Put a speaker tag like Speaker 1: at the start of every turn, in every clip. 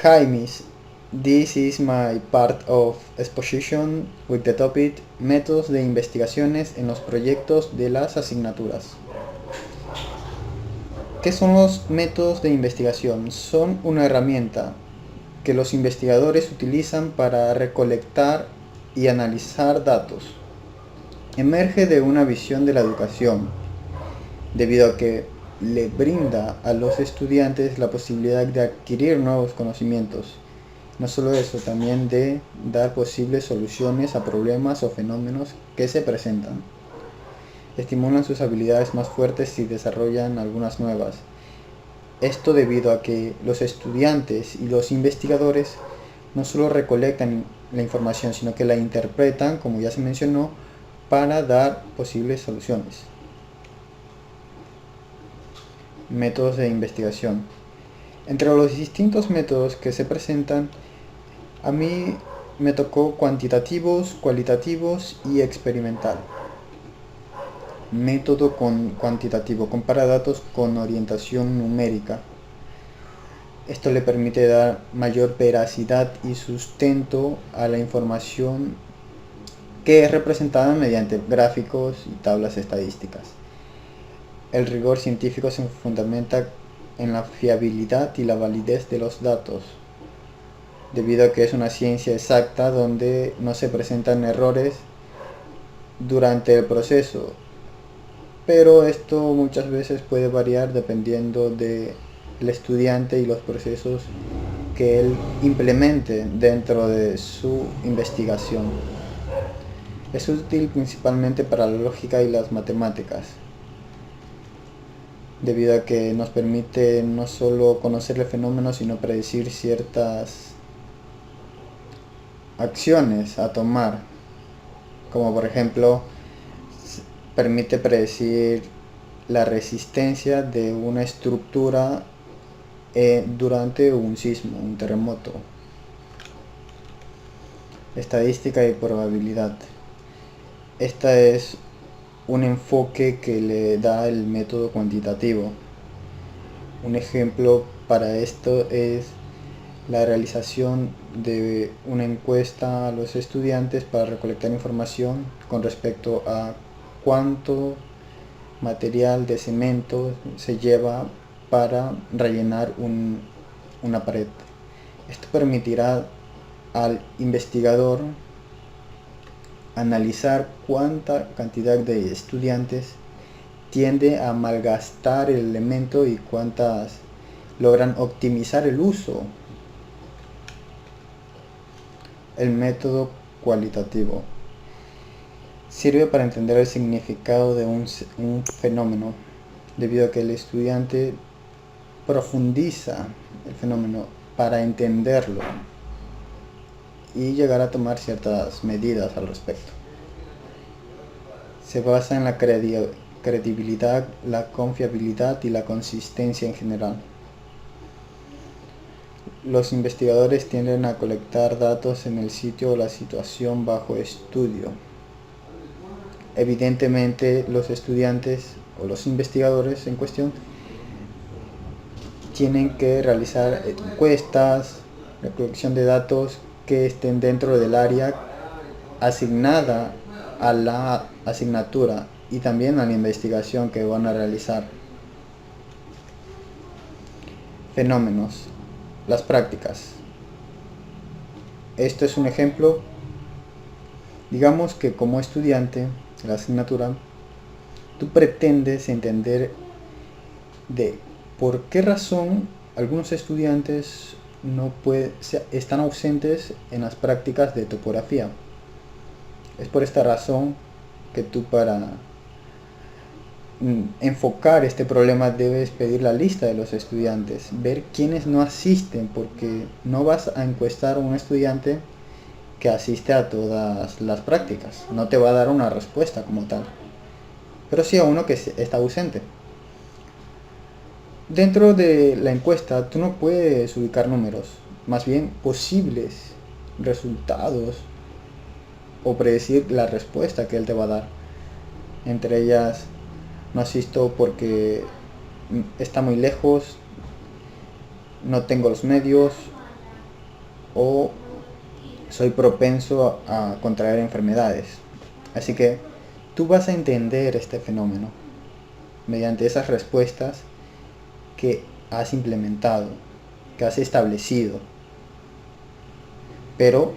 Speaker 1: Hi Miss, this is my part of exposition with the topic Métodos de investigaciones en los proyectos de las asignaturas. ¿Qué son los métodos de investigación? Son una herramienta que los investigadores utilizan para recolectar y analizar datos. Emerge de una visión de la educación, debido a que le brinda a los estudiantes la posibilidad de adquirir nuevos conocimientos. No solo eso, también de dar posibles soluciones a problemas o fenómenos que se presentan. Estimulan sus habilidades más fuertes y desarrollan algunas nuevas. Esto debido a que los estudiantes y los investigadores no solo recolectan la información, sino que la interpretan, como ya se mencionó, para dar posibles soluciones. Métodos de investigación. Entre los distintos métodos que se presentan, a mí me tocó cuantitativos, cualitativos y experimental. Método cuantitativo. Compara datos con orientación numérica. Esto le permite dar mayor veracidad y sustento a la información que es representada mediante gráficos y tablas estadísticas. El rigor científico se fundamenta en la fiabilidad y la validez de los datos, debido a que es una ciencia exacta donde no se presentan errores durante el proceso, pero esto muchas veces puede variar dependiendo del estudiante y los procesos que él implemente dentro de su investigación. Es útil principalmente para la lógica y las matemáticas, debido a que nos permite no solo conocer el fenómeno, sino predecir ciertas acciones a tomar, como por ejemplo permite predecir la resistencia de una estructura durante un sismo, un terremoto. Estadística y probabilidad. Esta es un enfoque que le da el método cuantitativo. Un ejemplo para esto es la realización de una encuesta a los estudiantes para recolectar información con respecto a cuánto material de cemento se lleva para rellenar una pared. Esto permitirá al investigador analizar cuánta cantidad de estudiantes tiende a malgastar el elemento y cuántas logran optimizar el uso. El método cualitativo sirve para entender el significado de un fenómeno, debido a que el estudiante profundiza el fenómeno para entenderlo y llegar a tomar ciertas medidas al respecto. Se basa en la credibilidad, la confiabilidad y la consistencia en general. Los investigadores tienden a colectar datos en el sitio o la situación bajo estudio. Evidentemente, los estudiantes o los investigadores en cuestión tienen que realizar encuestas, recolección de datos que estén dentro del área asignada a la asignatura y también a la investigación que van a realizar. Fenómenos. Las prácticas. Esto es un ejemplo. Digamos que como estudiante de la asignatura, tú pretendes entender de por qué razón algunos estudiantes están ausentes en las prácticas de topografía. Es por esta razón que tú, para enfocar este problema, debes pedir la lista de los estudiantes, ver quiénes no asisten, porque no vas a encuestar a un estudiante que asiste a todas las prácticas, no te va a dar una respuesta como tal, pero sí a uno que está ausente. Dentro de la encuesta tú no puedes ubicar números, más bien posibles resultados o predecir la respuesta que él te va a dar. Entre ellas, no asisto porque está muy lejos, no tengo los medios, o soy propenso a contraer enfermedades. Así que tú vas a entender este fenómeno mediante esas respuestas que has implementado, que has establecido, pero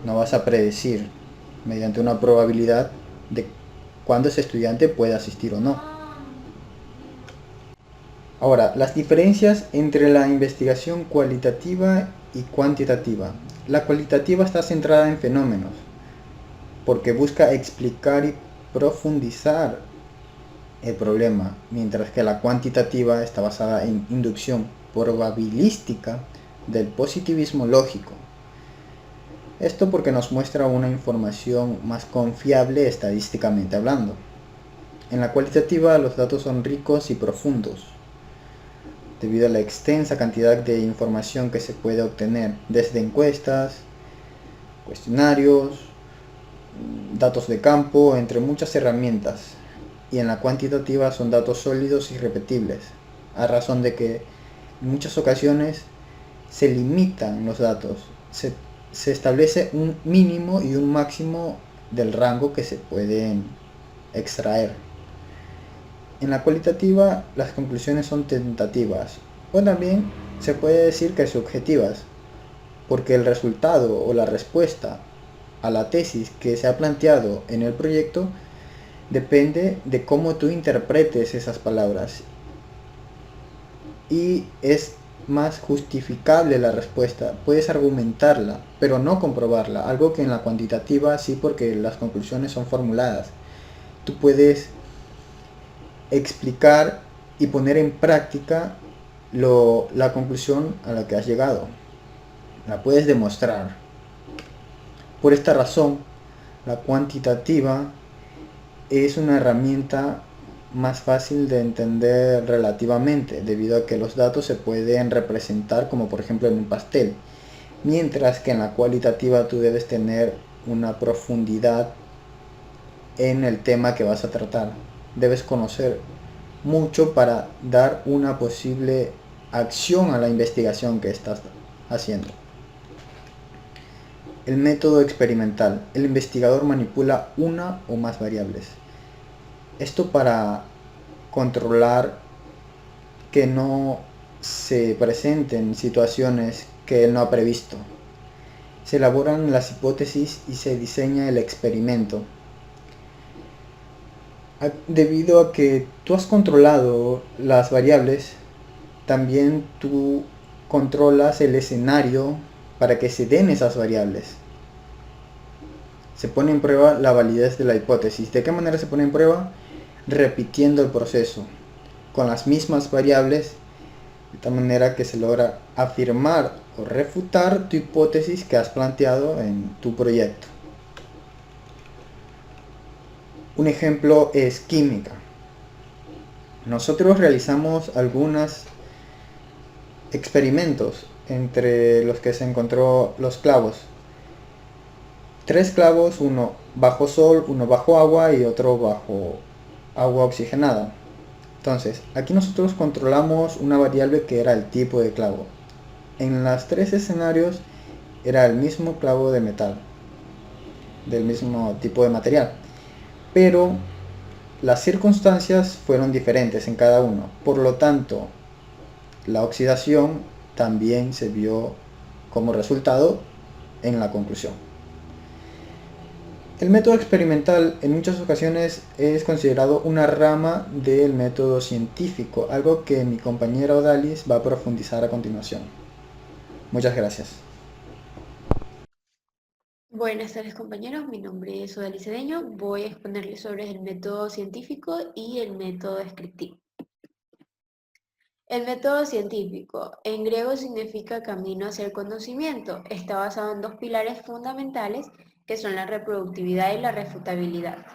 Speaker 1: no vas a predecir mediante una probabilidad de cuándo ese estudiante puede asistir o no. Ahora, las diferencias entre la investigación cualitativa y cuantitativa. La cualitativa está centrada en fenómenos, porque busca explicar y profundizar el problema, mientras que la cuantitativa está basada en inducción probabilística del positivismo lógico. Esto porque nos muestra una información más confiable estadísticamente hablando. En la cualitativa los datos son ricos y profundos, debido a la extensa cantidad de información que se puede obtener desde encuestas, cuestionarios, datos de campo, entre muchas herramientas. Y en la cuantitativa son datos sólidos y repetibles, a razón de que en muchas ocasiones se limitan los datos, se establece un mínimo y un máximo del rango que se pueden extraer. En la cualitativa las conclusiones son tentativas, o también se puede decir que subjetivas, porque el resultado o la respuesta a la tesis que se ha planteado en el proyecto depende de cómo tú interpretes esas palabras, y es más justificable la respuesta, puedes argumentarla, pero no comprobarla, algo que en la cuantitativa sí, porque las conclusiones son formuladas. Tú puedes explicar y poner en práctica la conclusión a la que has llegado, la puedes demostrar. Por esta razón, la cuantitativa es una herramienta más fácil de entender relativamente, debido a que los datos se pueden representar como por ejemplo en un pastel, mientras que en la cualitativa tú debes tener una profundidad en el tema que vas a tratar. Debes conocer mucho para dar una posible acción a la investigación que estás haciendo. El método experimental. El investigador manipula una o más variables. Esto para controlar que no se presenten situaciones que él no ha previsto. Se elaboran las hipótesis y se diseña el experimento. Debido a que tú has controlado las variables, también tú controlas el escenario para que se den esas variables. Se pone en prueba la validez de la hipótesis. ¿De qué manera se pone en prueba? Repitiendo el proceso con las mismas variables, de tal manera que se logra afirmar o refutar tu hipótesis que has planteado en tu proyecto. Un ejemplo es química. Nosotros realizamos algunos experimentos entre los que se encontró los clavos. 3 clavos, uno bajo sol, uno bajo agua y otro bajo agua oxigenada. Entonces, aquí nosotros controlamos una variable que era el tipo de clavo. En los 3 escenarios era el mismo clavo de metal, del mismo tipo de material, pero las circunstancias fueron diferentes en cada uno. Por lo tanto, la oxidación también se vio como resultado en la conclusión. El método experimental en muchas ocasiones es considerado una rama del método científico, algo que mi compañera Odalis va a profundizar a continuación. Muchas gracias.
Speaker 2: Buenas tardes compañeros, mi nombre es Odalis Cedeño, voy a exponerles sobre el método científico y el método descriptivo. El método científico, en griego significa camino hacia el conocimiento, está basado en 2 pilares fundamentales que son la reproductividad y la refutabilidad.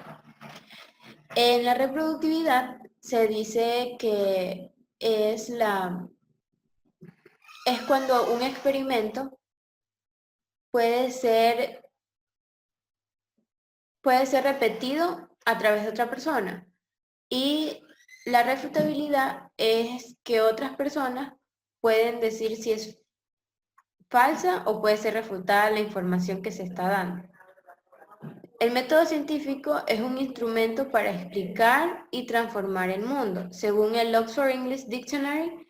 Speaker 2: En la reproductividad se dice que es cuando un experimento puede ser repetido a través de otra persona. Y la refutabilidad es que otras personas pueden decir si es falsa o puede ser refutada la información que se está dando. El método científico es un instrumento para explicar y transformar el mundo. Según el Oxford English Dictionary,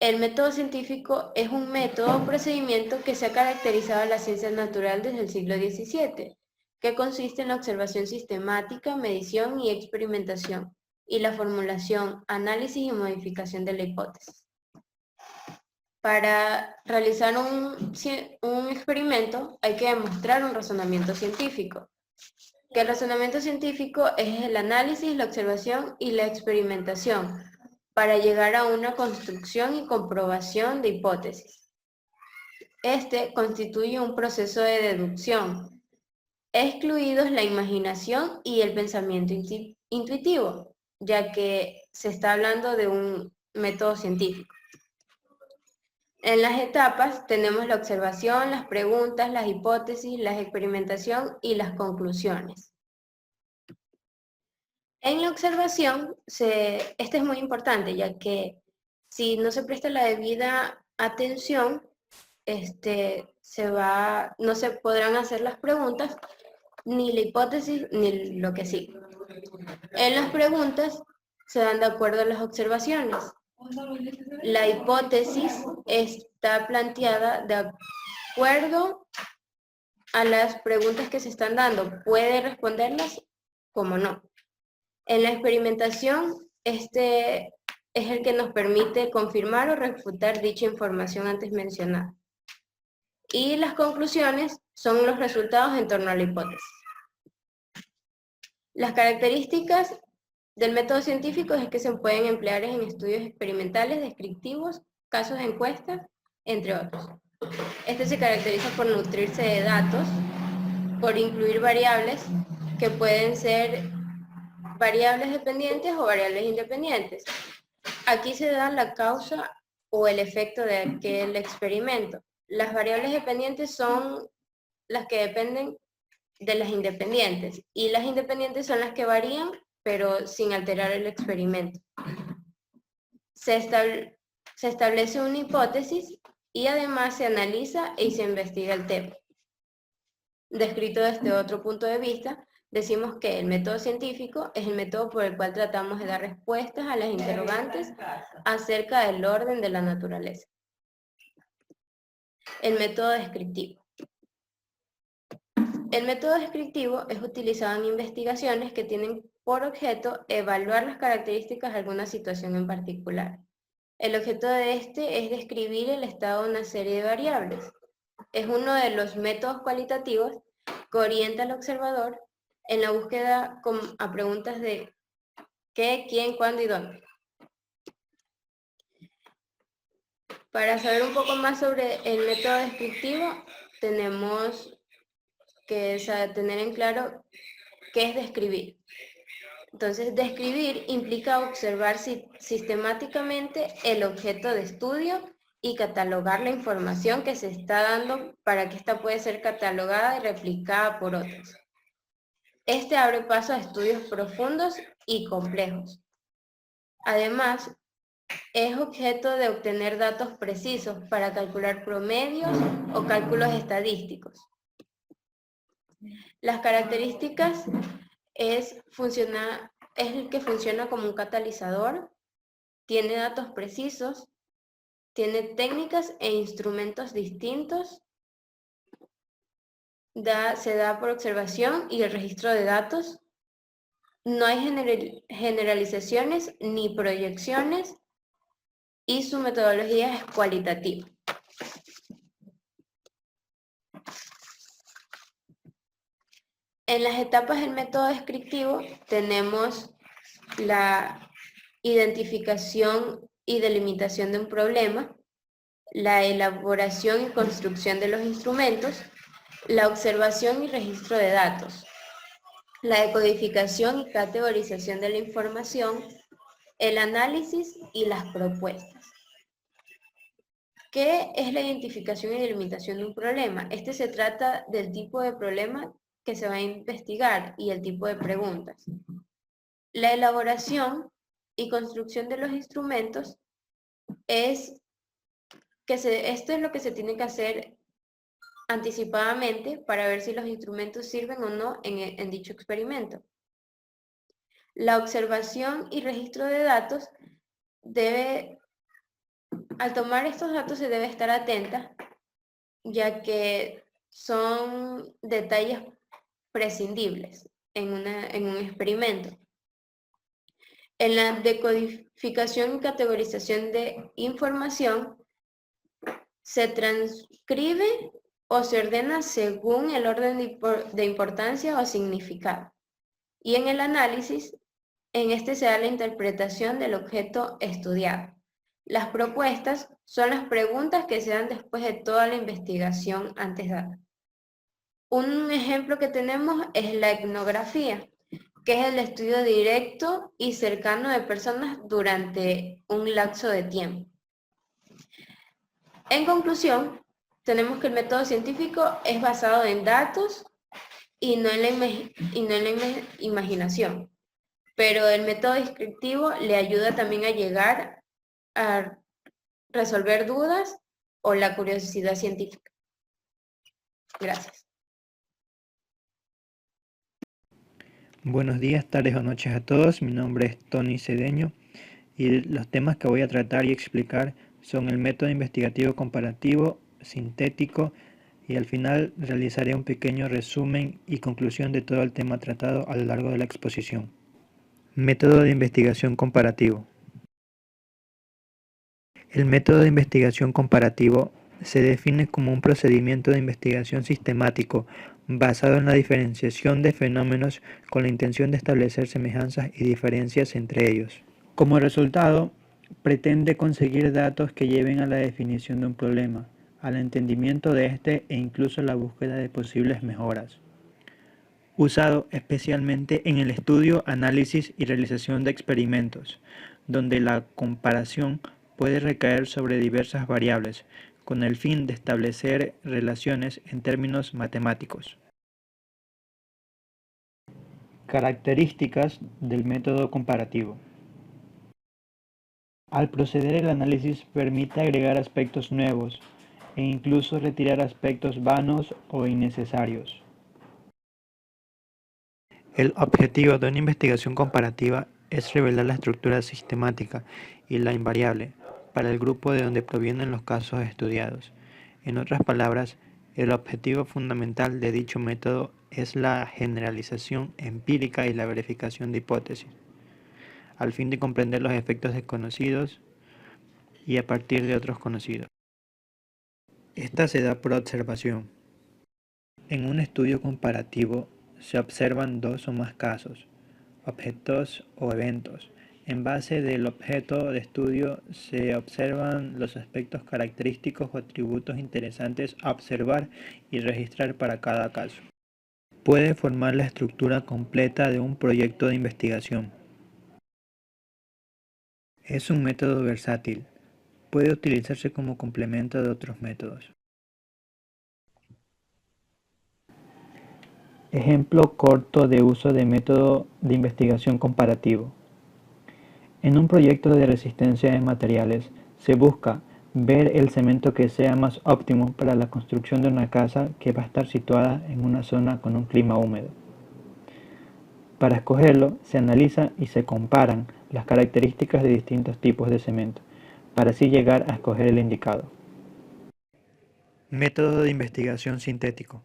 Speaker 2: el método científico es un método o procedimiento que se ha caracterizado en la ciencia natural desde el siglo XVII, que consiste en la observación sistemática, medición y experimentación, y la formulación, análisis y modificación de la hipótesis. Para realizar un experimento hay que demostrar un razonamiento científico, que el razonamiento científico es el análisis, la observación y la experimentación para llegar a una construcción y comprobación de hipótesis. Este constituye un proceso de deducción, excluidos la imaginación y el pensamiento intuitivo, ya que se está hablando de un método científico. En las etapas tenemos la observación, las preguntas, las hipótesis, la experimentación y las conclusiones. En la observación, este es muy importante, ya que si no se presta la debida atención, no se podrán hacer las preguntas, ni la hipótesis, ni lo que sigue. En las preguntas se dan de acuerdo a las observaciones. La hipótesis está planteada de acuerdo a las preguntas que se están dando. Puede responderlas como no. En la experimentación, este es el que nos permite confirmar o refutar dicha información antes mencionada. Y las conclusiones son los resultados en torno a la hipótesis. Las características del método científico es que se pueden emplear en estudios experimentales, descriptivos, casos de encuestas, entre otros. Este se caracteriza por nutrirse de datos, por incluir variables que pueden ser variables dependientes o variables independientes. Aquí se da la causa o el efecto de aquel experimento. Las variables dependientes son las que dependen de las independientes y las independientes son las que varían pero sin alterar el experimento. Se establece una hipótesis y además se analiza y se investiga el tema. Descrito desde otro punto de vista, decimos que el método científico es el método por el cual tratamos de dar respuestas a las interrogantes acerca del orden de la naturaleza. El método descriptivo. El método descriptivo es utilizado en investigaciones que tienen por objeto evaluar las características de alguna situación en particular. El objeto de este es describir el estado de una serie de variables. Es uno de los métodos cualitativos que orienta al observador en la búsqueda a preguntas de qué, quién, cuándo y dónde. Para saber un poco más sobre el método descriptivo, tenemos que tener en claro qué es describir. Entonces, describir implica observar sistemáticamente el objeto de estudio y catalogar la información que se está dando para que ésta pueda ser catalogada y replicada por otros. Este abre paso a estudios profundos y complejos. Además, es objeto de obtener datos precisos para calcular promedios o cálculos estadísticos. Las características es el que funciona como un catalizador, tiene datos precisos, tiene técnicas e instrumentos distintos, se da por observación y el registro de datos, no hay generalizaciones ni proyecciones y su metodología es cualitativa. En las etapas del método descriptivo tenemos la identificación y delimitación de un problema, la elaboración y construcción de los instrumentos, la observación y registro de datos, la decodificación y categorización de la información, el análisis y las propuestas. ¿Qué es la identificación y delimitación de un problema? Se trata del tipo de problema que se va a investigar y el tipo de preguntas. La elaboración y construcción de los instrumentos es esto es lo que se tiene que hacer anticipadamente para ver si los instrumentos sirven o no en dicho experimento. La observación y registro de datos al tomar estos datos se debe estar atenta, ya que son detalles prescindibles en un experimento. En la decodificación y categorización de información, se transcribe o se ordena según el orden de importancia o significado. Y en el análisis, en este se da la interpretación del objeto estudiado. Las propuestas son las preguntas que se dan después de toda la investigación antes dada. Un ejemplo que tenemos es la etnografía, que es el estudio directo y cercano de personas durante un lapso de tiempo. En conclusión, tenemos que el método científico es basado en datos y no en la imaginación, pero el método descriptivo le ayuda también a llegar a resolver dudas o la curiosidad científica. Gracias.
Speaker 3: Buenos días, tardes o noches a todos. Mi nombre es Tony Cedeño y los temas que voy a tratar y explicar son el método investigativo comparativo, sintético y al final realizaré un pequeño resumen y conclusión de todo el tema tratado a lo largo de la exposición. Método de investigación comparativo. El método de investigación comparativo se define como un procedimiento de investigación sistemático basado en la diferenciación de fenómenos con la intención de establecer semejanzas y diferencias entre ellos. Como resultado, pretende conseguir datos que lleven a la definición de un problema, al entendimiento de este e incluso la búsqueda de posibles mejoras. Usado especialmente en el estudio, análisis y realización de experimentos, donde la comparación puede recaer sobre diversas variables, con el fin de establecer relaciones en términos matemáticos. Características del método comparativo. Al proceder el análisis permite agregar aspectos nuevos e incluso retirar aspectos vanos o innecesarios. El objetivo de una investigación comparativa es revelar la estructura sistemática y la invariable para el grupo de donde provienen los casos estudiados. En otras palabras, el objetivo fundamental de dicho método es la generalización empírica y la verificación de hipótesis, al fin de comprender los efectos desconocidos y a partir de otros conocidos. Esta se da por observación. En un estudio comparativo se observan dos o más casos, objetos o eventos. En base del objeto de estudio se observan los aspectos característicos o atributos interesantes a observar y registrar para cada caso. Puede formar la estructura completa de un proyecto de investigación. Es un método versátil. Puede utilizarse como complemento de otros métodos. Ejemplo corto de uso de método de investigación comparativo. En un proyecto de resistencia de materiales, se busca ver el cemento que sea más óptimo para la construcción de una casa que va a estar situada en una zona con un clima húmedo. Para escogerlo, se analiza y se comparan las características de distintos tipos de cemento, para así llegar a escoger el indicado. Método de investigación sintético.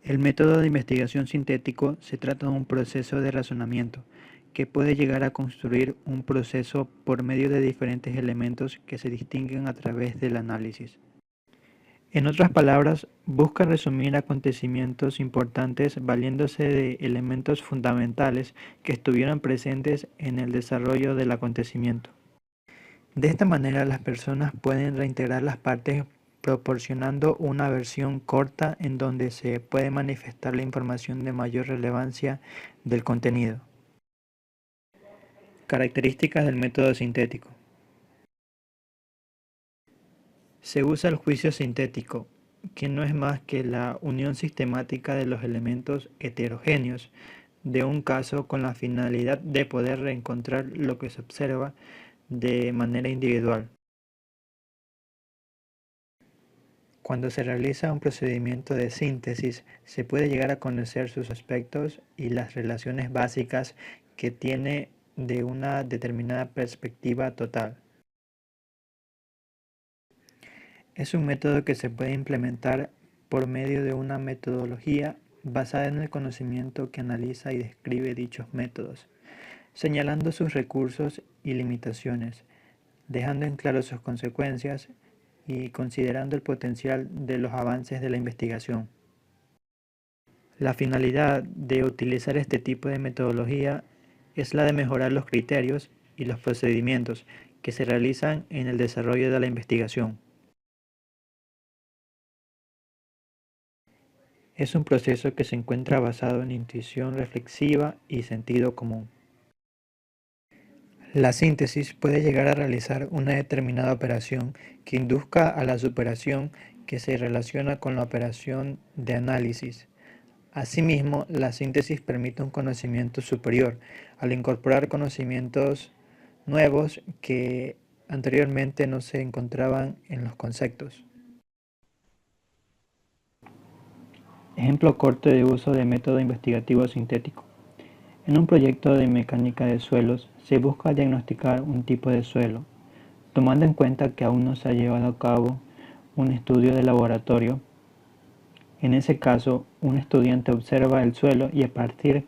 Speaker 3: El método de investigación sintético se trata de un proceso de razonamiento que puede llegar a construir un proceso por medio de diferentes elementos que se distinguen a través del análisis. En otras palabras, busca resumir acontecimientos importantes valiéndose de elementos fundamentales que estuvieron presentes en el desarrollo del acontecimiento. De esta manera, las personas pueden reintegrar las partes proporcionando una versión corta en donde se puede manifestar la información de mayor relevancia del contenido. Características del método sintético. Se usa el juicio sintético, que no es más que la unión sistemática de los elementos heterogéneos de un caso con la finalidad de poder reencontrar lo que se observa de manera individual. Cuando se realiza un procedimiento de síntesis, se puede llegar a conocer sus aspectos y las relaciones básicas que tiene de una determinada perspectiva total. Es un método que se puede implementar por medio de una metodología basada en el conocimiento que analiza y describe dichos métodos, señalando sus recursos y limitaciones, dejando en claro sus consecuencias y considerando el potencial de los avances de la investigación. La finalidad de utilizar este tipo de metodología es la de mejorar los criterios y los procedimientos que se realizan en el desarrollo de la investigación. Es un proceso que se encuentra basado en intuición reflexiva y sentido común. La síntesis puede llegar a realizar una determinada operación que induzca a la superación que se relaciona con la operación de análisis. Asimismo, la síntesis permite un conocimiento superior al incorporar conocimientos nuevos que anteriormente no se encontraban en los conceptos. Ejemplo corto de uso de método investigativo sintético. En un proyecto de mecánica de suelos se busca diagnosticar un tipo de suelo, tomando en cuenta que aún no se ha llevado a cabo un estudio de laboratorio. En ese caso, un estudiante observa el suelo y a partir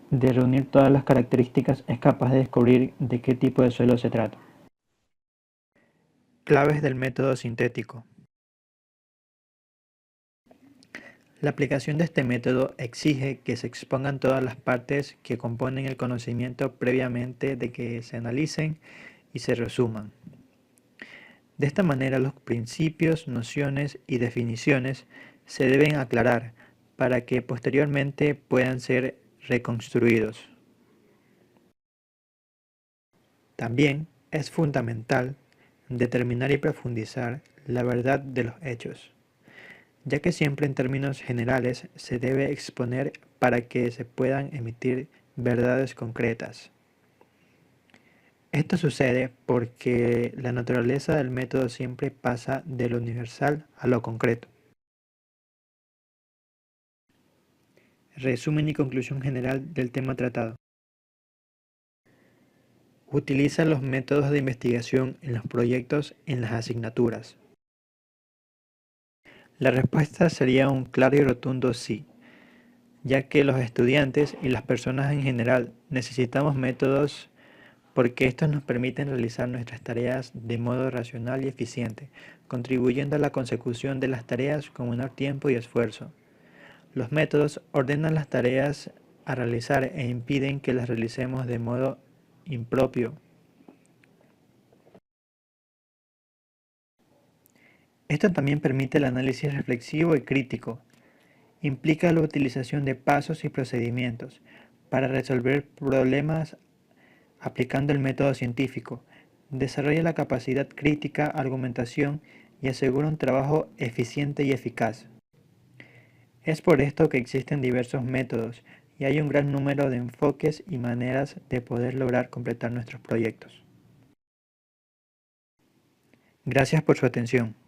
Speaker 3: de reunir todas las características es capaz de descubrir de qué tipo de suelo se trata. Claves del método sintético. La aplicación de este método exige que se expongan todas las partes que componen el conocimiento previamente de que se analicen y se resuman. De esta manera los principios, nociones y definiciones se deben aclarar para que posteriormente puedan ser reconstruidos. También es fundamental determinar y profundizar la verdad de los hechos, ya que siempre en términos generales se debe exponer para que se puedan emitir verdades concretas. Esto sucede porque la naturaleza del método siempre pasa de lo universal a lo concreto. Resumen y conclusión general del tema tratado. Utiliza los métodos de investigación en los proyectos en las asignaturas. La respuesta sería un claro y rotundo sí, ya que los estudiantes y las personas en general necesitamos métodos porque estos nos permiten realizar nuestras tareas de modo racional y eficiente, contribuyendo a la consecución de las tareas con menor tiempo y esfuerzo. Los métodos ordenan las tareas a realizar e impiden que las realicemos de modo impropio. Esto también permite el análisis reflexivo y crítico. Implica la utilización de pasos y procedimientos para resolver problemas aplicando el método científico. Desarrolla la capacidad crítica, argumentación y asegura un trabajo eficiente y eficaz. Es por esto que existen diversos métodos y hay un gran número de enfoques y maneras de poder lograr completar nuestros proyectos. Gracias por su atención.